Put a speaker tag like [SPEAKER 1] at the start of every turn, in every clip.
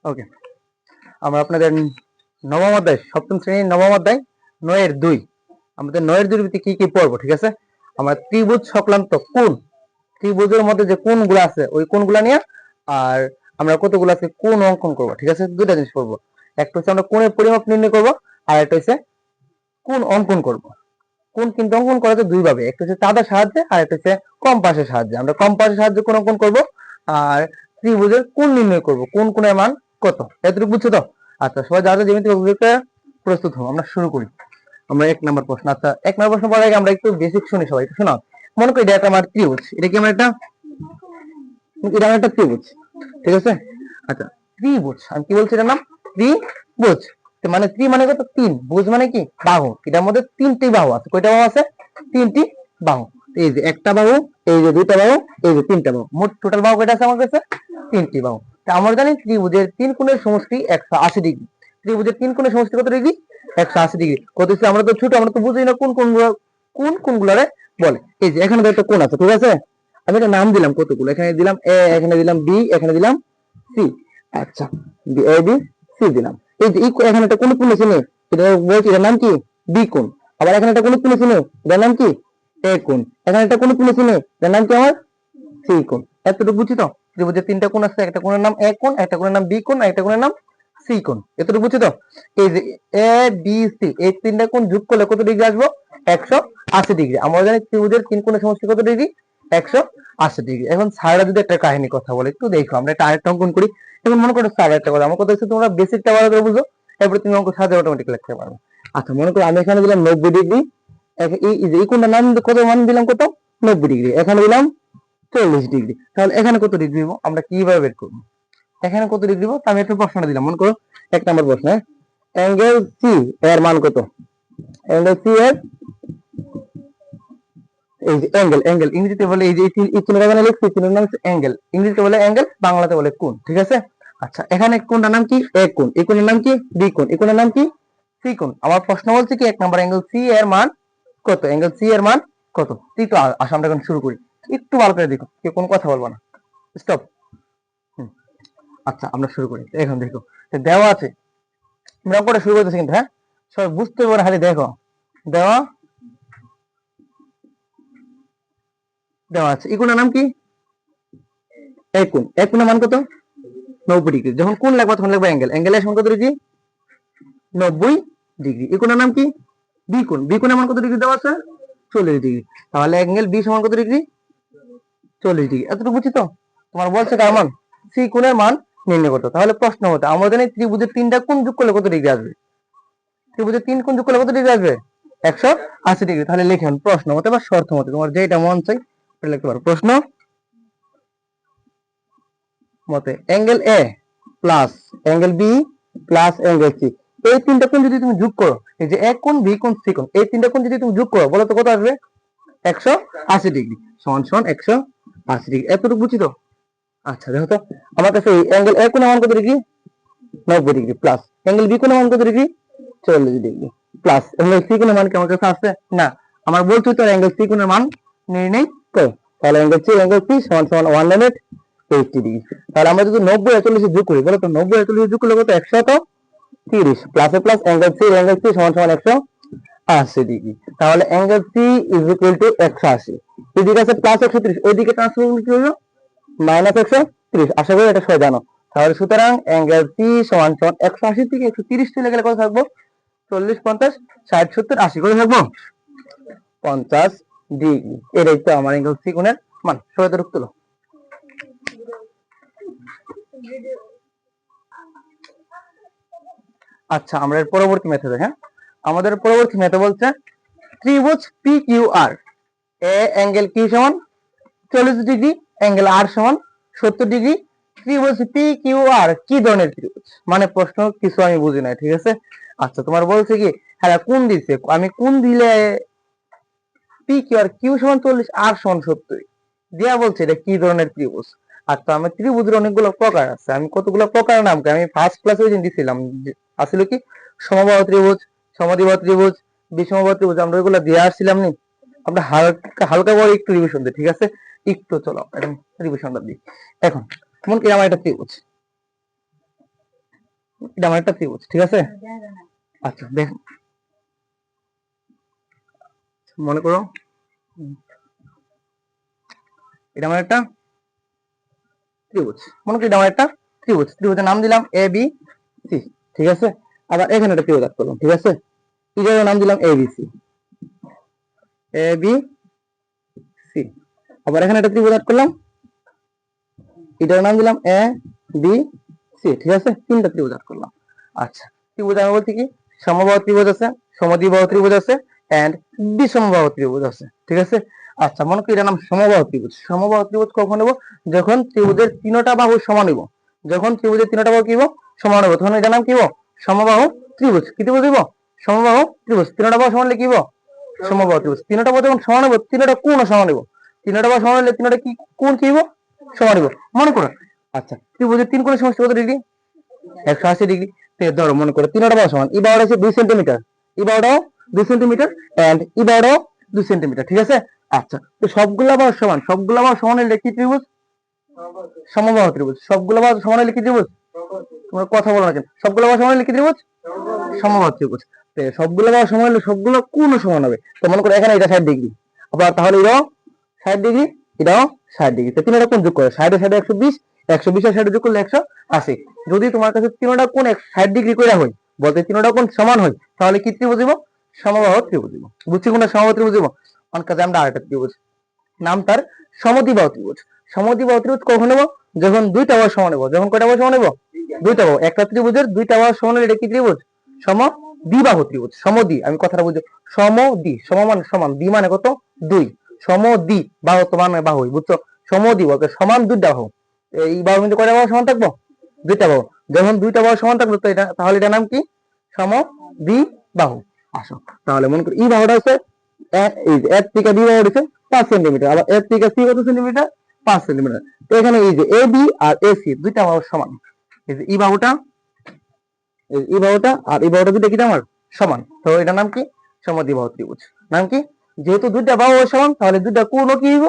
[SPEAKER 1] ওকে, আমরা আপনাদের নবম অধ্যায়, সপ্তম শ্রেণীর নবম অধ্যায় 9-2 আমাদের 9-2 ভিত্তিক কি কি পড়বো, ঠিক আছে? আমরা ত্রিভুজ সংক্রান্ত কোণ, ত্রিভুজের মধ্যে যে কোণগুলো আছে ওই কোণগুলো নিয়ে, আর আমরা কতগুলো আছে কোণ অঙ্কন করবো, ঠিক আছে? দুটা জিনিস করবো, একটা হচ্ছে আমরা কোণের পরিমাপ নির্ণয় করবো, আর একটা হচ্ছে কোণ অঙ্কন করব। কোণ কিন্তু অঙ্কন করা যায় দুই ভাবে, একটা হচ্ছে চাঁদার সাহায্যে আর একটা হচ্ছে কম্পাসের সাহায্যে। আমরা কম্পাসের সাহায্যে কোণ অঙ্কন করব, আর ত্রিভুজের কোণ নির্ণয় করব, কোন কোণের মান কত। এতটুকু বুঝছো তো? আচ্ছা, সবাই যারা জ্যামিতিক অভিযোগটা প্রস্তুত হবো, আমরা শুরু করি। আমরা 1 নম্বর প্রশ্ন। আচ্ছা, 1 নম্বর প্রশ্ন পড়ার আগে আমরা একটু বেসিক শুনি সবাই, একটু শোনাও। মনে করি এটা আমার ত্রিভুজ, এটা কি আমার একটা ত্রিভুজ, ঠিক আছে? আচ্ছা, ত্রিভুজ আমি কি বলছি, এটার নাম ত্রিভুজ। মানে ত্রি মানে কত? 3, ভুজ মানে কি? বাহু। এটার মধ্যে 3টি বাহু আছে। কয়টা বাহু আছে? 3টি বাহু। এই যে একটা বাহু, এই যে দুইটা বাহু, এই যে 3টা বাহু, মোট টোটাল বাহু কয়টা আছে আমার কাছে? 3টি বাহু। তা আমরা জানি ত্রিভুজের 3 কোণের সমষ্টি 180 ডিগ্রি। ত্রিভুজের 3 কোণের সমষ্টি কত ডিগ্রি? 180 ডিগ্রি। কত হচ্ছে? আমরা তো ছোট, আমরা তো বুঝি না কোন কোণগুলোরে বলে। এই যে এখানে তো একটা কোণ আছে, ঠিক আছে? আমি একটা নাম দিলাম কতগুলো, এখানে দিলাম এ, এখানে দিলাম বি, এখানে দিলাম সি। আচ্ছা, এ বি সি দিলাম। এই যে এখানে একটা কোণ তুলেছি নে, এটা বলছি এটার নাম কি? বি কোণ। আবার এখানে একটা কোণ তুলেছি নে, এটার নাম কি? এ কোণ। এখানে একটা কোণ তুলেছি নে, এটার নাম কি আমার? সি কোণ। এতটুকু বুঝছি তো? ত্রিভুজের 3টা কোণ আছে, একটা কোণের নাম এ কোণ, একটা কোণের নাম বি কোণ, আর একটা কোণের নাম সি কোণ। এতটুকু বুঝছি তো? এই যে এ বি সি এই 3টা কোণ যোগ করলে কত ডিগ্রি আসবো? 180 ডিগ্রি। আমরা জানি ত্রিভুজের 3 কোণের সমষ্টি কত ডিগ্রি? 180 ডিগ্রি। এখন স্যাররা যদি একটা কাহিনী কথা বলে, একটু দেখো, আমরা একটা আরেকটা অঙ্কন করি। এখন মনে করো স্যার একটা কথা, আমার কথা হচ্ছে তোমরা বেসিকটা ভালো করে বুঝো, এরপর তুমি অঙ্ক সাথে অটোমেটিক লিখতে পারবে। আচ্ছা, মনে করো আমি এখানে দিলাম 90 ডিগ্রি, এই কোণটার নাম কত মান দিলাম? কত? 90 ডিগ্রি। এখানে দিলাম 40 ডিগ্রি। তাহলে এখানে কত ডিগ্রি দিব? আমরা কিভাবে বের করবো? এখানে কত ডিগ্রি দিব? আমি একটু প্রশ্নটা দিলাম, মনে করো 1 নম্বর প্রশ্ন, অ্যাঙ্গেল সি এর মান কত? অ্যাঙ্গেল সি এর, এই যে অ্যাঙ্গেল ইংরেজিতে বলে, এই যে এই চিহ্নটা এখানে লিখছি, চিহ্নের নাম হচ্ছে অ্যাঙ্গেল। ইংরেজিতে বলে অ্যাঙ্গেল, বাংলাতে বলে কোণ, ঠিক আছে? আচ্ছা, এখানে কোণটার নাম কি? এ কোণ। এই কোণের নাম কি? বি কোণ। এই কোণের নাম কি? সি কোণ। আমার প্রশ্ন বলছে কি 1 নম্বর অ্যাঙ্গেল সি এর মান কত? অ্যাঙ্গেল সি এর মান কত? তুই তো আসো, আমরা এখন শুরু করি। একটু ভালো করে দেখো, কেউ কোনো কথা বলবো না, স্টপ। আচ্ছা, আমরা শুরু করি। এখন দেখো দেওয়া আছে, আমরা অঙ্কটা শুরু করতেছি কিন্তু, হ্যাঁ সবাই বুঝতে পারে, খালি দেখো দেওয়া দেওয়া আছে। এই কোণের নাম কি? এ কোণ। এ কোণের মান কত? 90 ডিগ্রি। যখন কোণ লিখবা তখন লিখবা অ্যাঙ্গেল। অ্যাঙ্গেলের সমান কত ডিগ্রি? 90 ডিগ্রি। এই কোণের নাম কি? বি কোণ। বি কোণের মান কত ডিগ্রি দেওয়া আছে? 40 ডিগ্রি। তাহলে অ্যাঙ্গেল বি সমান কত ডিগ্রি? 40 ডিগ্রি। এতটুকু বুঝছি তো? তোমার বলছে কার মান? সি কোণের মান নির্ণয় করতে। তাহলে প্রশ্ন মতে আমরা জানি ত্রিভুজের 3টা কোণ যোগ করলে কত ডিগ্রি আসবে? ত্রিভুজের 3 কোণ যোগ করলে কত ডিগ্রি আসবে? 180 ডিগ্রি। তাহলে লিখুন প্রশ্ন মতে বা শর্ত মতে, তোমার যেটা মন চাই সেটা লিখতে পারো। প্রশ্ন মতে angle a plus angle b plus angle c, এই 3টা কোণ যদি তুমি যোগ করো, এই যে এ কোণ, বি কোণ, সি কোণ, এই 3টা কোণ যদি তুমি যোগ করো, বলো তো কত আসবে? 180 ডিগ্রি। সমান সমান 180 ডিগ্রি। এতটুকু বুঝছি তো? আচ্ছা, দেখো তো আমার কাছে এই অ্যাঙ্গেল এ কোণের মান কত degree? 90 degree. Plus angle b কোণের মান কত degree? 40 degree. Plus angle c কোণের মান কি আমার কাছে আছে? না। আমার বলছি তো অ্যাঙ্গেল সি কোণের মান নির্ণয় করো। তাহলে অ্যাঙ্গেল সি সমান সমান 180 ডিগ্রি। তাহলে আমরা যদি 90 40 যোগ করি, বলো তো 90 40 যোগ করলে কত? 130। প্লাসে প্লাস অ্যাঙ্গেল সি সমান সমান 180 ডিগ্রি। তাহলে angle c is equal to 180। এদিকে আছে প্লাস 130, ওইদিকে ট্রান্সফার কি হলো? মাইনাস 130। আশা করি এটা সবাই জানো। তাহলে সুতরাং অ্যাঙ্গেল সি সমান সমান 180 থেকে 130 চলে গেলে কত থাকবো? 40 50 60 70 80 করে থাকবো 50 ডিগ্রি। এটাই তো আমার অ্যাঙ্গেল সি কোণের মান। সবাই তো রুখ তুলো। আচ্ছা, আমরা এর পরবর্তী মেথডে, হ্যাঁ আমাদের পরবর্তী মেথড বলছে ত্রিভুজ পি কিউ আর এ অ্যাঙ্গেল কিউ সমান 40 ডিগ্রি, অ্যাঙ্গেল আর সমান 70 ডিগ্রি। ত্রিভুজ পি কিউ আর কি ধরনের ত্রিভুজ? মানে প্রশ্ন কিছু আমি বুঝি না, ঠিক আছে? আচ্ছা, তোমার বলছে কি, হ্যাঁ কোন দিছে, আমি কোন দিলে পি কিউ আর কিউ সমান 40 আর সমান 70 দিয়া বলছে এটা কি ধরনের ত্রিভুজ? আচ্ছা, আমার ত্রিভুজের অনেকগুলো প্রকার আছে, আমি কতগুলো প্রকার নাম আমি ফার্স্ট ক্লাসে ওই দিন দিছিলাম। আসলে কি সমবাহু ত্রিভুজ, সমদ্বিবাহু ত্রিভুজ, বিষমবাহু ত্রিভুজ, আমরা ওইগুলো দিয়ে আসছিলাম নি? আমরা হালকা হালকা করে একটু রিভিশন দিই, ঠিক আছে? একটু চলো এখন রিভিশনটা দিই। এখন মনে করি আমার একটা ত্রিভুজ, এটা আমার একটা ত্রিভুজ, ঠিক আছে। আচ্ছা দেখ, মনে করো এটা আমার একটা ত্রিভুজ, মনে করি এটা আমার একটা ত্রিভুজ, ত্রিভুজের নাম দিলাম এ বি সি, ঠিক আছে। আবার এখানে একটা ত্রিভুজ করলাম, ঠিক আছে, এটার নাম দিলাম A B C, A B C. আবার এখানে একটা ত্রিভুজ করলাম, এটার নাম দিলাম এ বি সি, ঠিক আছে, তিনটা ত্রিভুজ করলাম। আচ্ছা, ত্রিভুজ আমি বলছি কি, সমবাহু ত্রিভুজ আছে, সমদ্বিবাহু ত্রিভুজ আছে, এন্ড বিষমবাহু ত্রিভুজ আছে, ঠিক আছে। আচ্ছা, মনে করি এটার নাম সমবাহু ত্রিভুজ। সমবাহু ত্রিভুজ কখন নেব? যখন ত্রিভুজের তিনটা বাহু সমান হইব, যখন ত্রিভুজের তিনটা বাহু কি হইব? সমান হইব, তখন এটার নাম কি হইব? সমবাহু ত্রিভুজ। কি ত্রিভুজ হইব? সমবাহু ত্রিভুজ। তিনটা বাহু সমান হলে কি হইব? সমবাহু ত্রিভুজ। তিনটা বাহু যখন সমান হইব, তিনটা কোণ সমান হইব, তিনটা বাহু সমান হলে তিনটা কি কোণ কি হইব? সমান হইব, মনে করো। আচ্ছা, ত্রিভুজের তিন কোণের সমষ্টি কত ডিগ্রি? 180 ডিগ্রি। ধরো মনে করো তিনটা বাহু সমান, এই বাহুটা হচ্ছে 2 সেন্টিমিটার, এই বাহুটাও 2 সেন্টিমিটার, এন্ড এই বাহুটাও 2 সেন্টিমিটার, ঠিক আছে। আচ্ছা, তো সবগুলা বাহু সমান, সবগুলা বাহু সমান হলে কি ত্রিভুজ? সমবাহু ত্রিভুজ। সবগুলা বাহু সমান হলে কি ত্রিভুজ? তোমরা কথা বলো না কেন? সবগুলা বাহু সমান হলে কি ত্রিভুজ? সমবাহু ত্রিভুজ। তো সবগুলা বাহু সমান হলে সবগুলো কোণ সমান হবে। তো মনে করো এখানে এটা 60 ডিগ্রি, আবার তাহলে এটাও 60 ডিগ্রি, এটাও 60 ডিগ্রি। তো তিনটা কোণ যোগ করো, 60 এর সাথে 120, 120 এর সাথে যোগ করলে 180। যদি তোমার কাছে তিনটা কোণ 60 ডিগ্রি কইরা হয়, বলতে তিনটা কোণ সমান হয়, তাহলে কি ত্রিভুজ দিব? সমবাহু ত্রিভুজ দিব। বুঝছি কোনটা সমবাহু ত্রিভুজ দিব? অন কাজে আমরা আরেকটা ত্রিভুজ, নাম তার সমদ্বিবাহু ত্রিভুজ। সমদ্বিবাহু ত্রিভুজ কখন নেব? যখন দুইটা বাহু সমান নেব। যখন কয়টা বাহু সমান নেব? দুইটা বাহু। একটা ত্রিভুজের দুইটা বাহু সমান হলে এটা কি ত্রিভুজ? সমদ্বিবাহু ত্রিভুজ। সমদ্বি, আমি কথাটা বুঝো, সমদ্বি, সম মানে সমান, দ্বি মানে কত? দুই। সমদ্বি বাহু তো মানে বাহু, বুঝছো? সমদ্বি বলতে সমান দুইটা বাহু। এই বাহুর মধ্যে কয়টা বাহু সমান থাকবো? দুইটা বাহু। যখন দুইটা বাহু সমান থাকবে, তো এটা তাহলে এটার নাম কি? সমদ্বিবাহু। আসো তাহলে মনে করি এই বাহুটা হচ্ছে এই যে এর থেকে বি বাহু হচ্ছে 5 সেন্টিমিটার, আবার এর থেকে সি কত সেন্টিমিটার? 5 সেন্টিমিটার। তো এখানে এই যে A B R A C দুইটা বাহু সমান। এই যে এই বাহুটা, এই বাহুটা আর এই বাহুটা দুটো কি আমার সমান, তো এটার নাম কি? সমদ্বিবাহু ত্রিভুজ। নাম কি? যেহেতু দুইটা বাহু সমান, তাহলে দুইটা কোণও কি হইব?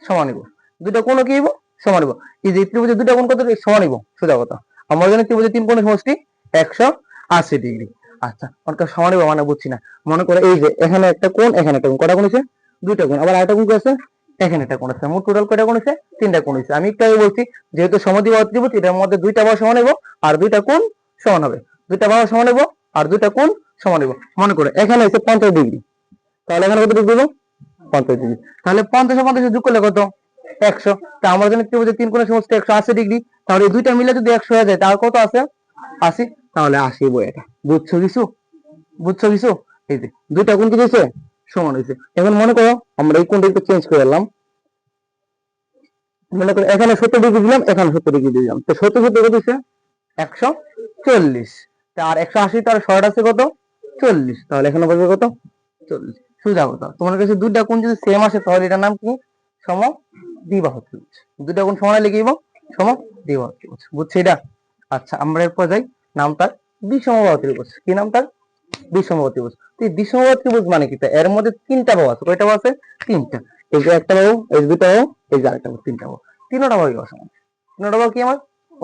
[SPEAKER 1] সমান হইব। দুইটা কোণও কি হইব? সমান হইব। এই যে ত্রিভুজের দুইটা কোণ কত সমান হইব? সোজা কথা, আমরা জানি ত্রিভুজের তিন কোণের সমষ্টি 180 ডিগ্রি। আচ্ছা, অনেকটা সমান হইব মানে বুঝছি না। মনে করো এই যে এখানে একটা কোণ, এখানে একটা কোণ, কয়টা কোণ আছে? দুইটা কোণ। আবার আরেকটা কোণ আছে, এখানে একটা কোণ আছে। মোট টোটাল কয়টা কোণ আছে? তিনটা কোণ আছে। আমি একটু আগে বলছি, যেহেতু সমদ্বিবাহু ত্রিভুজ, এটার মধ্যে দুইটা বাহু সমান হইব আর দুইটা কোণ সমান হবে। দুইটা বাহু সমান হইব আর দুইটা কোণ সমান হইব। মনে করো এখানে হচ্ছে 50 ডিগ্রি, তাহলে এখানে কত ডিগ্রি দিব? 50 ডিগ্রি। তাহলে 50 আর 50 যোগ করলে কত? 100। তা আমরা জানি ত্রিভুজের তিন কোণের সমষ্টি 180 ডিগ্রি, তাহলে এই দুইটা মিলে যদি 100 হয়ে যায়, তাহলে কত আছে? 80। তাহলে 80 বই এটা। বুঝছো কিছু? বুঝছো কিছু? এই যে দুইটা কোণ কি হয়েছে? সমান হয়েছে। এখন মনে করো আমরা এই কোণটা একটু চেঞ্জ করে দিলাম, মনে করো এখানে 70 ডিগ্রি দিলাম, এখানে 70 ডিগ্রি দিলাম, তো 70 70 কত হচ্ছে? 140। আর 180 তার শর্ট আছে কত? 40। তাহলে এখানে বলবে কত? 40। সোজা কথা, তোমার কাছে দুইটা কোণ যদি সেম আসে, তাহলে এটার নাম কি? সমদ্বিবাহু ত্রিভুজ। দুইটা কোণ সমান হলে কি হইব? সমদ্বিবাহু ত্রিভুজ। বুঝছি এটা? আচ্ছা, আমরা এরপর যাই, নাম তার বিষমবাহু ত্রিভুজ। কি নাম তার? বিষমবাহু ত্রিভুজ। তো এই বিষমবাহু ত্রিভুজ মানে কি? এর মধ্যে তিনটা বাহু আছে। কয়টা বাহু আছে? তিনটা। এই যে একটা বাহু, এই যে দুইটা বাহু, এই যে আরেকটা বাহু, তিনটা বাহু। তিনটা বাহু অসমান। তিনটা বাহু কি আমার?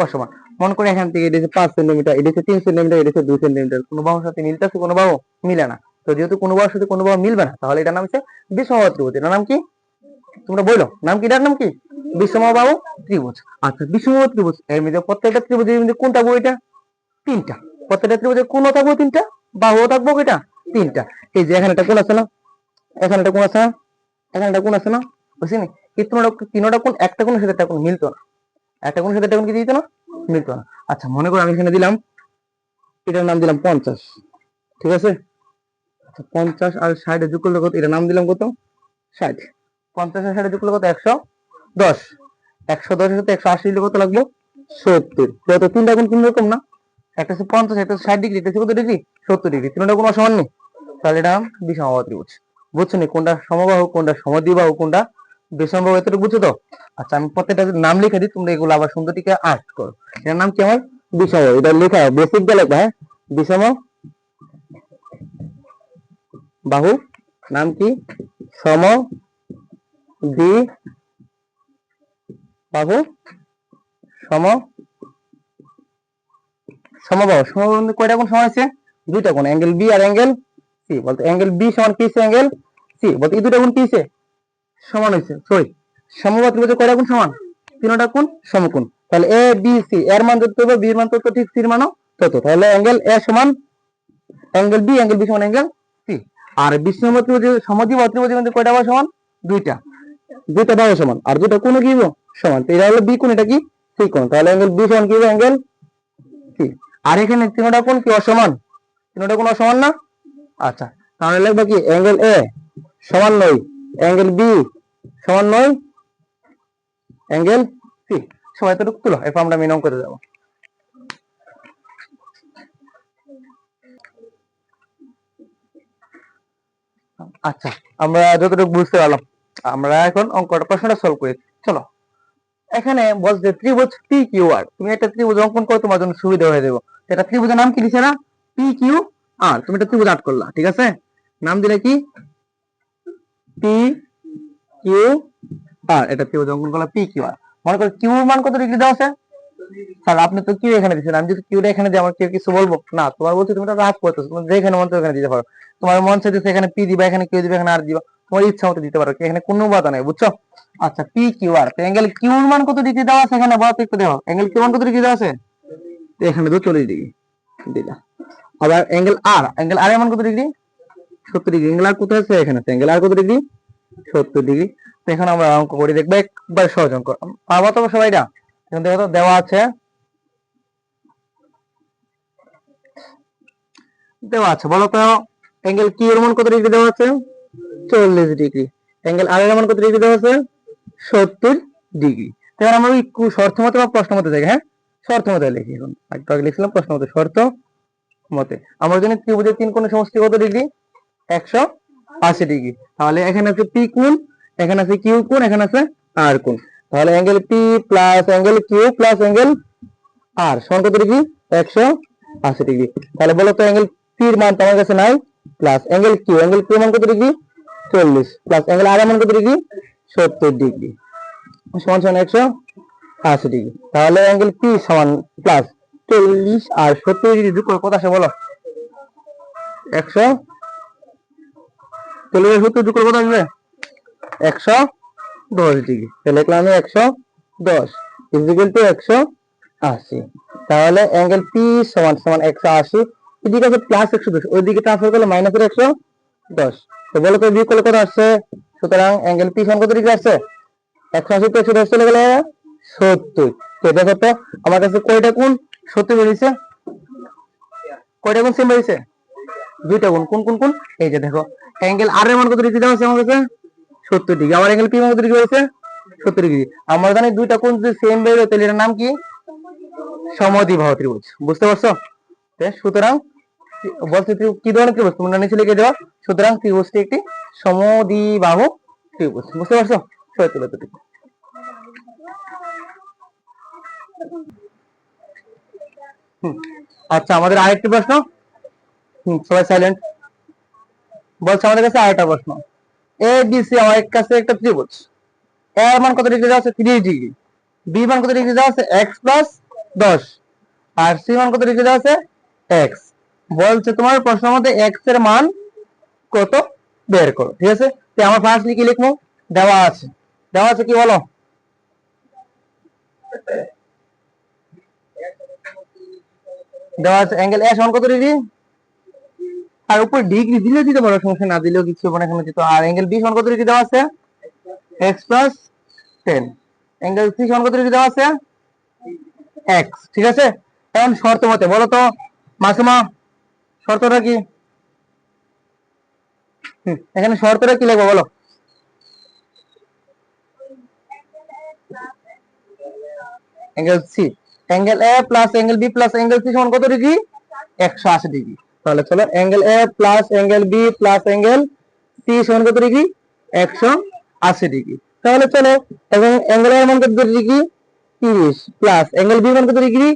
[SPEAKER 1] অসমান। মনে করি এখান থেকে এটা হচ্ছে 5 সেন্টিমিটার, এটা হচ্ছে 3 সেন্টিমিটার, এটা হচ্ছে 2 সেন্টিমিটার। কোনো বাহুর সাথে মিলতেছে? কোনো বাহু মিলে না। তো যেহেতু কোনো বাহুর সাথে কোনো বাহু মিলবে না, তাহলে এটার নাম হচ্ছে বিষমবাহু ত্রিভুজ। এটার নাম কি? তোমরা বলো নাম কি? এটার নাম কি? বিষমবাহু ত্রিভুজ। আচ্ছা, বিষমবাহু ত্রিভুজ এর মধ্যে প্রত্যেকটা ত্রিভুজের মধ্যে কোন থাকবো? এটা তিনটা। প্রত্যেকটা ত্রিভুজের কোণও থাকবো তিনটা, বাহুও থাকবো কয়টা? তিনটা। এই যে এখানে একটা কোণ আছে না, এখানে একটা কোণ আছে না, এখানে একটা কোণ আছে না, বুঝছি নি? এই তিনটা কোণ একটা কোণের সাথে একটা কোণ মিলতো না, একটা কোণের সাথে একটা কোণ কি দিত না? মিলতো না। আচ্ছা, মনে করো আমি এখানে দিলাম, এটার নাম দিলাম 50, ঠিক আছে। আচ্ছা, 50 আর 60 যোগ করলে কত? এটার নাম দিলাম কত? 60। 50 আর 60 যোগ করলে কত? 110। 110 এর সাথে 180 দিলে কত লাগলো? 70। যেহেতু তিনটা কোণ তিন রকম না, একটা হচ্ছে 50, একটা হচ্ছে 60 ডিগ্রি, একটা হচ্ছে কত ডিগ্রি? 70 ডিগ্রি। তিনটা কোনো সমান নেই, তাহলে এটা বিষমবাহু ত্রিভুজ। বুঝছো নি? কোনটা সমবাহু, কোনটা সমদ্বিবাহু, কোনটা বিষমবাহু, এতটুকু বুঝছো তো? আচ্ছা, আমি প্রত্যেকটা নাম লিখে দিই, তোমরা এগুলো আবার সুন্দর টিকে আর্ট করো। এটার নাম কি আমার? বিষমবাহু। এটা লেখা বেসিক দিয়ে লেখা, হ্যাঁ। বিষমবাহু নাম কি? সমদ্বিবাহু, সমবাহু সমবাহু মধ্যে কয়টা কোণ সমান আছে? দুইটা কোণ, অ্যাঙ্গেল বি আর অ্যাঙ্গেল সি। বলতে অ্যাঙ্গেল বি সমান কি হচ্ছে? Angle c. বলতে এই দুইটা কোণ কি হচ্ছে? সমান হয়েছে। সরি, সমবাহু ত্রিভুজের কয়টা কোণ সমান? তিনটা কোণ সমকোণ। তাহলে এ বি সি এর মান যত হবে, বি এর মান তত, ঠিক সি এর মানও তত। তাহলে অ্যাঙ্গেল এ সমান অ্যাঙ্গেল বি সমান অ্যাঙ্গেল সি। আর বি সমবাহু ত্রিভুজের সমদ্বিবাহু ত্রিভুজের মধ্যে কয়টা বাহু সমান? দুইটা। দুইটা বাহু সমান আর দুইটা কোণ কি হইব? সমান। তো এটা হলো বি কোণ, এটা কি সি কোণ। তাহলে অ্যাঙ্গেল বি সমান কি হবে? Angle C. আর এখানে তিনটা কোণ কি অসমান? তিনটা কোণ অসমান না? আচ্ছা, তাহলে লিখবা কি? অ্যাঙ্গেল এ সমান 9, অ্যাঙ্গেল বি সমান 9, অ্যাঙ্গেল সি। সবাই তো তুলো, এরপর আমরা মিন করে যাবো। আচ্ছা, আমরা যতটুকু বুঝতে পারলাম, আমরা এখন অঙ্কটা প্রশ্নটা সলভ করি। চলো, এখানে বলছে ত্রিভুজ পি কিউ আর। তুমি একটা ত্রিভুজ অঙ্কন করো, তোমার জন্য সুবিধা হয়ে যাবে। এটা ত্রিভুজের নাম কি দিছে না? P Q R. তুমি একটা ত্রিভুজ আট করলা, ঠিক আছে? নাম দিলে কি? P Q R. এটা ত্রিভুজ অঙ্কন করলা পি কিউ আর। মনে করো কিউ এর মান কত ডিগ্রি দেওয়া আছে? স্যার আপনি তো কিউ এখানে দিচ্ছেন, আমি যদি কিউটা এখানে দিই আমার কেউ কিছু বলবো না? তোমার বলছি তুমি রাফ করতেছো, তুমি যেখানে মন চায় এখানে দিতে পারো। তোমার মন চাইতেছে এখানে পি দিবা, এখানে কিউ দিবা, এখানে আর দিবা, তোমার ইচ্ছা মতো দিতে পারো, এখানে কোনো বাধা নাই, বুঝছো? আচ্ছা, পি কিউ আর। তো অ্যাঙ্গেল কিউ এর মান কত ডিগ্রি দেওয়া আছে এখানে? বলো তো একটু দেখো, অ্যাঙ্গেল কিউ মান কত ডিগ্রি দেওয়া আছে? তো এখানে তো 40 ডিগ্রি দিলা। আবার অ্যাঙ্গেল আর এর মান কত ডিগ্রি? 70 ডিগ্রি। অ্যাঙ্গেল আর কোথায় আছে? এখানে আছে। অ্যাঙ্গেল আর কত ডিগ্রি? 70 ডিগ্রি। তো এখন আমরা অঙ্ক করি, দেখবে একবার সহজ অঙ্ক। পারবো তো সবাই? এটা এখন দেখো তো দেওয়া আছে, বলো তো অ্যাঙ্গেল কিউ এর মান কত ডিগ্রি দেওয়া আছে? 40 ডিগ্রি। অ্যাঙ্গেল আর এর মান কত ডিগ্রি দেওয়া আছে? 70 ডিগ্রি। তাহলে আমরা ওই শর্ত মতে বা প্রশ্ন মতে যাই। হ্যাঁ, শর্ত মতে লিখি। এখন আগে লিখছিলাম প্রশ্ন মতে, শর্ত মতে। আমরা জানি ত্রিভুজের তিন কোণের সমষ্টি কত ডিগ্রি? 180 ডিগ্রি। তাহলে এখানে আছে পি কোণ, এখানে আছে কিউ কোণ, এখানে আছে আর কোণ। তাহলে angle P plus angle Q plus angle R সমান কত ডিগ্রি? 180 ডিগ্রি। তাহলে বলো তো অ্যাঙ্গেল পি এর মান তোমার কাছে নাই, প্লাস অ্যাঙ্গেল কিউ মান কত ডিগ্রি? 40, প্লাস অ্যাঙ্গেল আর এর মান কত ডিগ্রি? 70 ডিগ্রি, সমান সমান 180 ডিগ্রি। তাহলে অ্যাঙ্গেল পি সমান প্লাস 40 আর 70 ডিগ্রি যোগ করে কত আসে বলো? 140 আর 70 যোগ করে কত আসবে? 110 ডিগ্রি। তাহলে লিখলাম আমি 110 ইকুয়াল টু 180। তাহলে অ্যাঙ্গেল পি সমান সমান 180, এদিকে আছে প্লাস 110, ওইদিকে ট্রান্সফার করলে মাইনাসের 110। তো বলো তো বিয়োগ করলে কত আসছে? সুতরাং অ্যাঙ্গেল পি সমান কত ডিগ্রি আসছে? 180 তে 110 চলে গেলে 70। তো দেখো তো আমার কাছে কয়টা কোণ 70 বেরিয়েছে? কয়টা কোণ সেম বেরিয়েছে? দুইটা কোণ। কোন কোন কোণ? এই যে দেখো, অ্যাঙ্গেল আর এর মান কত ডিগ্রি দেওয়া আছে আমার কাছে? 70 ডিগ্রি। আমার অ্যাঙ্গেল পি মান কত ডিগ্রি হয়েছে? 70 ডিগ্রি। আমরা জানি দুইটা কোণ যদি সেম বেরোয় তাহলে এর নাম কি? সমদ্বিবাহু ত্রিভুজ। বুঝতে পারছো? সুতরাং বলছে কি ধরনের ত্রিভুজ তোমরা নিচে লিখে দেওয়া। সুতরাং ত্রিভুজটি একটি সমদ্বিবাহু ত্রিভুজ। বুঝতে পারছো? আচ্ছা, আমাদের আরেকটি প্রশ্ন। সবাই সাইলেন্ট। বলছে আমাদের কাছে আরেকটা প্রশ্ন, এ বি সি আমার কাছে একটা ত্রিভুজ। এ এর মান কত ডিগ্রি দেওয়া আছে? 30 ডিগ্রি। বি মান কত ডিগ্রি দেওয়া আছে? x plus 10। আর সি মান কত ডিগ্রি দেওয়া আছে? x। বলছে তোমার প্রশ্নের মধ্যে x এর মান কত বের করো। ঠিক আছে, তো আমরা ফার্স্টলি কি লিখবো? দেওয়া আছে, কি বলো? দেওয়া আছে অ্যাঙ্গেল এ সমান কত ডিগ্রি? আর উপর ডিগ্রি দিলে দিতে পারো, সমস্যা, না দিলেও কিছু হবে না এখানে দিতে। আর অ্যাঙ্গেল বি সমান কত ডিগ্রি দেওয়া আছে? x plus 10। অ্যাঙ্গেল সি সমান কত ডিগ্রি দেওয়া আছে? x। ঠিক আছে, এখন শর্ত মতে বলো তো মাসুমা, শর্তটা কি? এখানে শর্তটা কি লিখবো বলো? Angle c, angle a plus angle b plus angle c সমান কত ডিগ্রি? 180 ডিগ্রি। তাহলে চলো, angle a plus angle b plus angle c সমান কত ডিগ্রি? 180 ডিগ্রি। তাহলে চলো, এবং অ্যাঙ্গেল এর মান কত ডিগ্রি? 30, প্লাস অ্যাঙ্গেল বি মান কত degree?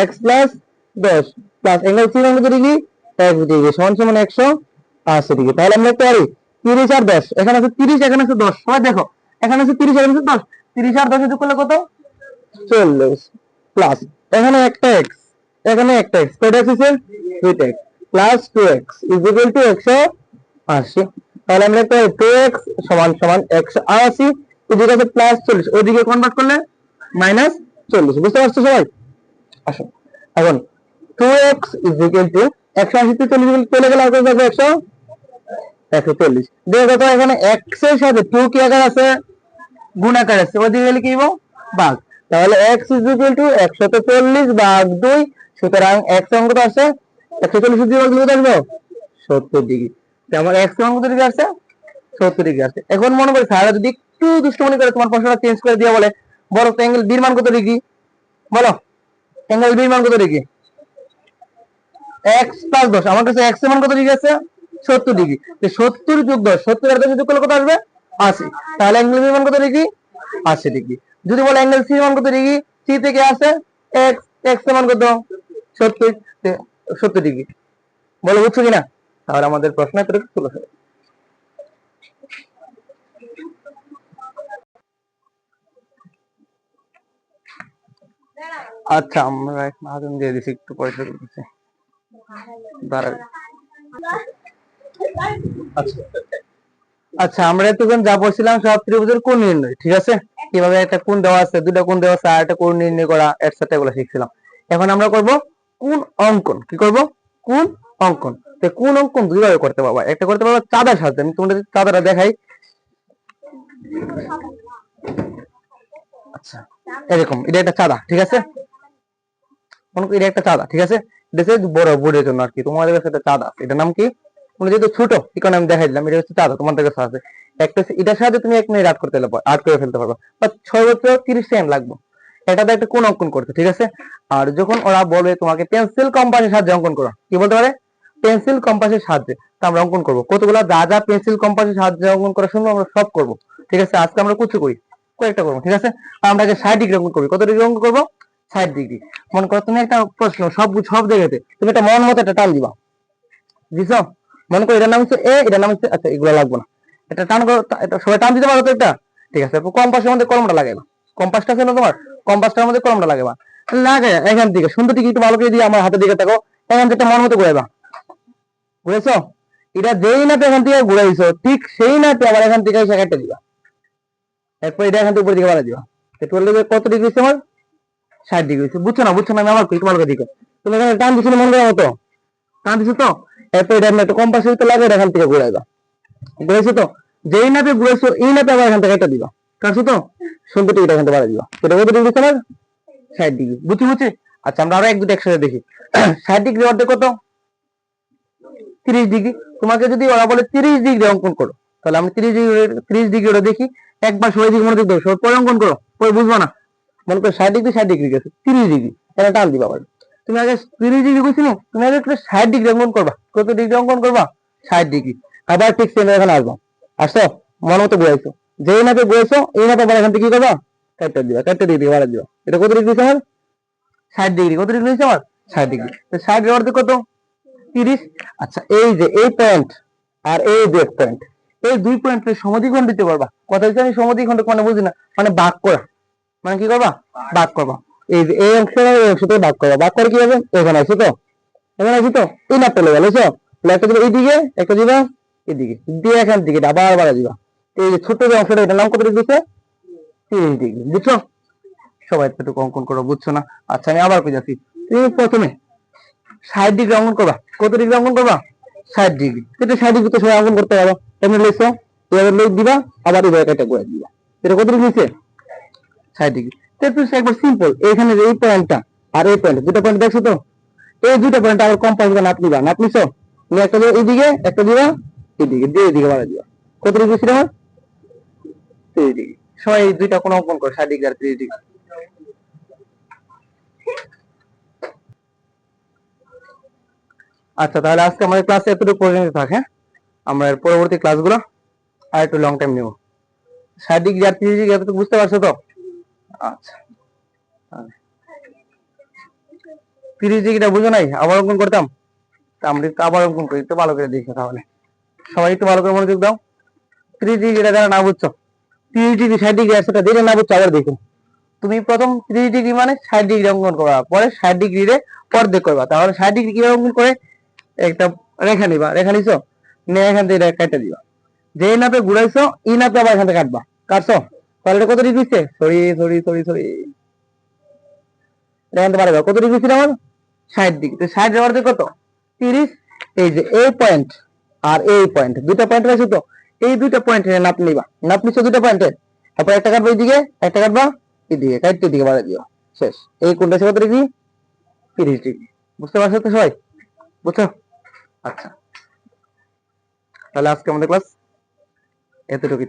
[SPEAKER 1] x plus 10, plus angle c মান কত ডিগ্রি? 1 ডিগ্রি, সমান সমান 180 ডিগ্রি। তাহলে আমরা পারি 30 আর 10, এখানে আছে 30, এখানে আছে 10। সবাই দেখো, এখানে আছে 30, এখানে আছে 10, 30 আর 10 যোগ করলে কত? 40, প্লাস এখানে একটা x, এখানে একটা x, কয়টা x আছে? দুইটা x plus 2x is equal to 180। তাহলে আমরা একটা 2x সমান সমান 180 এদিকে আছে প্লাস 40, ওইদিকে কনভার্ট করলে মাইনাস 40। বুঝতে পারছো সবাই? আসো এখন 2x ইজ ইকুয়াল টু 180 তে 40 চলে গেলে আর কত হবে? 140। দেখো তো এখানে x এর সাথে 2 কি আকার আছে? গুণ আকার আছে, ওইদিকে গেলে কি হবে? ভাগ। তাহলে x ইজ ইকুয়াল টু 140 ভাগ 2। সুতরাং x এর মান কত আছে? 140 দিয়ে ভাগ দিলে কত আসবে? 70 ডিগ্রি। তো আমার x এর মান কত ডিগ্রি আছে? 70 ডিগ্রি আছে। এখন মনে করে স্যার যদি একটু দুষ্টুমি করে তোমার প্রশ্নটা চেঞ্জ করে দিয়া বলে বড় অ্যাঙ্গেল বি এর মান কত ডিগ্রি? বলো অ্যাঙ্গেল বি এর মান কত ডিগ্রি? x প্লাস 10, আমার কাছে x এর মান কত ডিগ্রি আছে? 70 ডিগ্রি। তো 70 যোগ 10, 70 আর 10 যোগ করলে কত আসবে? 80। তাহলে অ্যাঙ্গেল বি এর মান কত ডিগ্রি? 80 ডিগ্রি। যদি বলে অ্যাঙ্গেল সি এর মান কত ডিগ্রি? সি থেকে আসে x, x এর মান কত? 70, 70 ডিগ্রি। বলো বুঝছো কিনা? তাহলে আমাদের প্রশ্ন এতটুকু চলে আসে। আচ্ছা আমরা এখন আগুন দিয়ে দিছি, একটু পয়সা দিচ্ছি দাঁড়াবে। আচ্ছা আমরা এতক্ষণ যা পড়ছিলাম সব ত্রিভুজের কোণ নির্ণয়, ঠিক আছে? কিভাবে একটা কোণ দেওয়া আছে, দুটা কোণ দেওয়া আছে, আর একটা কোণ নির্ণয় করা, এটসেট্রা, এগুলো শিখছিলাম। এখন আমরা করব কোণ অঙ্কন। কি করব? কোণ অঙ্কন। তো কোণ অঙ্কন দুইভাবে করতে পারবা। একটা করতে পারবা চাঁদার সাহায্যে। আমি তোমাদের চাঁদাটা দেখাই। আচ্ছা এরকম, এটা একটা চাঁদা, ঠিক আছে? এটা একটা চাঁদা, ঠিক আছে? এটা বড় বোর্ডের জন্য আর কি। তোমাদের কাছে একটা চাঁদা, এটার নাম কি? যেহেতু ছোট এখানে আমি দেখাই দিলাম, এটা হচ্ছে চাঁদা তোমাদের কাছে আছে। একটা এটার সাথে তুমি 1 মিনিট আর্ট করতে পারবে, আর্ট করে ফেলতে পারবে, বা 6 বছর 30 সেকেন্ড লাগবে এটাতে একটা কোণ অঙ্কন করতে, ঠিক আছে? আর যখন ওরা বলবে তোমাকে পেন্সিল কম্পাসের সাহায্যে অঙ্কন করো, কি বলতে পারে? পেন্সিল কম্পাসের সাহায্যে। তা আমরা অঙ্কন করব কতগুলো, যা যা পেন্সিল কম্পাসের সাহায্যে অঙ্কন করা সম্ভব আমরা সব করব, ঠিক আছে? আজকে আমরা কিছু করি, কয়েকটা করবো, ঠিক আছে? আমরা আগে 60 ডিগ্রি অঙ্কন করবো। কত ডিগ্রি অঙ্কন করবো? 60 ডিগ্রি। মনে করো তুমি একটা প্রশ্ন সব জায়গাতে তুমি একটা মন মতো একটা টান দিবা, বুঝছো? মনে করো এটার নাম হচ্ছে এ, এটার নাম হচ্ছে, আচ্ছা এগুলো লাগবে না, এটা টান করো, এটা সবাই টান দিতে পারো তো একটা, ঠিক আছে? কম্পাসের মধ্যে কলমটা লাগাইবা, কম্পাসটা আছে না তোমার, কম্পাসটার মধ্যে কলমটা লাগাইবা, লাগাই এখান থেকে সুন্দর দিকে একটু ভালো করে দিয়ে আমার হাতের দিকে দেখো, এখান থেকে মন মতো ঘুরাইবা, বুঝেছো? এটা যেই নাতে এখান থেকে ঘুরাইছো ঠিক সেই নাতে আবার এখান থেকে এসে কেটে দিবা, এরপর এটা এখান থেকে উপর দিকে বাড়াই দিবা। কত ডিগ্রি হচ্ছে আমার? 60 ডিগ্রি। বুঝছো না? বুঝছো না? আমি আমার একটু ভালো করে দিকে তুমি এখানে টান দিছো মন করার মতো, টান দিছো তো? এরপর এটা একটা কম্পাসের তো লাগে, এখান থেকে ঘুরাইবা, ঘুরাইছো তো? যেই নাতে ঘুরাইছো এই নাতে আবার এখান থেকে একটা দিবা, কাটছো তো? সুন্দর ডিগ্রি এখান থেকে বাড়াই দিবা। এটা কত ডিগ্রি তোমার? 60 ডিগ্রি। বুঝছি। আচ্ছা আমরা আরো এক দুটো একসাথে দেখি। 60 ডিগ্রি অর্ধেক কত? 30 ডিগ্রি। তোমাকে যদি ওরা বলে 30 ডিগ্রি অঙ্কন করো, তাহলে আমি 30 ডিগ্রি ওটা দেখি, একবার সবাই দিকে মনোযোগ দাও, সবাই পরে অঙ্কন করো, পরে বুঝবো না। মনে করো 60 ডিগ্রি, 60 ডিগ্রি গেছে, 30 ডিগ্রি এটা টান দিবা। আবার তুমি আগে 30 ডিগ্রি কইছিল, তুমি আগে 60 ডিগ্রি অঙ্কন করবা। কত ডিগ্রি অঙ্কন করবা? 60 ডিগ্রি। আবার ঠিক সেম এখানে আসবা, আসছো মন মতো বইছো, যেই নাতে বইছো এই নাতে আবার এখান থেকে কি করবা? কাটতে দিবা, কাটতে ডিগ্রি বাড়া দিবা। এটা কত ডিগ্রি আমার? 60 ডিগ্রি। কত ডিগ্রি হচ্ছে আমার? 60 ডিগ্রি। তো 60 এর অর্ধেক কত? 30। আচ্ছা এই যে এই পয়েন্ট আর এই যে পয়েন্ট, এই দুই পয়েন্টের সমদ্বিখণ্ড দিতে পারবা। কথা হচ্ছে আমি সমদ্বিখণ্ড মানে বুঝি না, মানে ভাগ করা, মানে কি করবা? ভাগ করবা। এই যে এই অংশটা এই অংশটা ভাগ করবা। ভাগ করে কি হবে? এখানে আছে তো, এখানে আছে তো, এই নাপটা লেগে গেল, বুঝছো? একটা দিবা এইদিকে, একটা দিবা এদিকে, দিয়ে এখান থেকে আবার বাড়া দিবা। এই যে ছোট যে অংশটা, এটার নাম কত ডিগ্রি দিচ্ছে? 30 ডিগ্রি। বুঝছো? সবাই একটু অঙ্কন করো, বুঝছো না? আচ্ছা আমি আবার বুঝাচ্ছি। তুমি প্রথমে 60 ডিগ্রি অঙ্কন করবা। কত ডিগ্রি অঙ্কন করবা? 60 ডিগ্রি। এটা 60 ডিগ্রি তো সবাই অঙ্কন করতে পারো। এমনি লইছো, এভাবে লই দিবা, আবার এই জায়গাটা করে দিবা। এটা কত ডিগ্রি নিচে? 60 ডিগ্রি। তারপর একবার সিম্পল, এখানে এই পয়েন্টটা আর এই পয়েন্ট, দুটো পয়েন্ট দেখছো তো? এই দুটো পয়েন্ট আবার কম্পাস দিয়ে নাপ নিবা, নাপ নিছো? নিয়ে একটা দিবা এইদিকে, একটা দিবা এইদিকে, দিয়ে এইদিকে বাড়া দিবা। কত ডিগ্রি ছিল আমার? 30 ডিগ্রি। সবাই এই দুইটা কোন অঙ্কন করো, 60 ডিগ্রি আর 30 ডিগ্রি। আচ্ছা তাহলে আজকে আমাদের ক্লাসে এতটুকু পর্যন্ত থাকে। আমরা এর পরবর্তী ক্লাসগুলো আর একটু লং টাইম নেব। 60 ডিগ্রি আর 30 ডিগ্রি এতটুকু বুঝতে পারছো তো? আচ্ছা 30 ডিগ্রিটা বুঝো নাই? আবার অঙ্কন করতাম, আমরা একটু আবার অঙ্কন করি, একটু ভালো করে দেখো। তাহলে সবাই একটু ভালো করে মনোযোগ দাও। 30 ডিগ্রিটা যারা না বুঝছো, 30 ডিগ্রি 60 ডিগ্রি আছে, এটা দেখে না বুঝছো আবার দেখো। তুমি প্রথম 30 ডিগ্রি মানে 60 ডিগ্রি অঙ্কন করবা, পরে 60 ডিগ্রি রে অর্ধেক করবা। তাহলে 60 ডিগ্রি কিভাবে অঙ্কন করে, একটা রেখা নিবা, রেখা নিছো নিয়ে এখান থেকে কেটে দিবা, যে নাপে ঘুরাইছো ই নাপে আবার এখান থেকে কাটবা, কাটছো, তাহলে এটা কত ডিগ্রি হচ্ছে, সরি সরি সরি সরি, এখান থেকে পারবা কত ডিগ্রি ছিল আমার, 60 ডিগ্রি। তো 60 এর অর্ধেক কত, 30। এই যে এই পয়েন্ট আর এই পয়েন্ট, দুইটা পয়েন্ট আছে, তো এই দুইটা পয়েন্টের নাপ নিবা, নাপ নিছো দুইটা পয়েন্টের, তারপর একটা কাটবা এইদিকে, একটা কাটবা এদিকে, কাটতে দিকে বাড়াই দিও, শেষ। এই কোণটা কত ডিগ্রি, 30 ডিগ্রি। বুঝতে পারছো তো সবাই, বুঝছো? আচ্ছা, তাহলে আজকে আমাদের ক্লাস এতটুকু।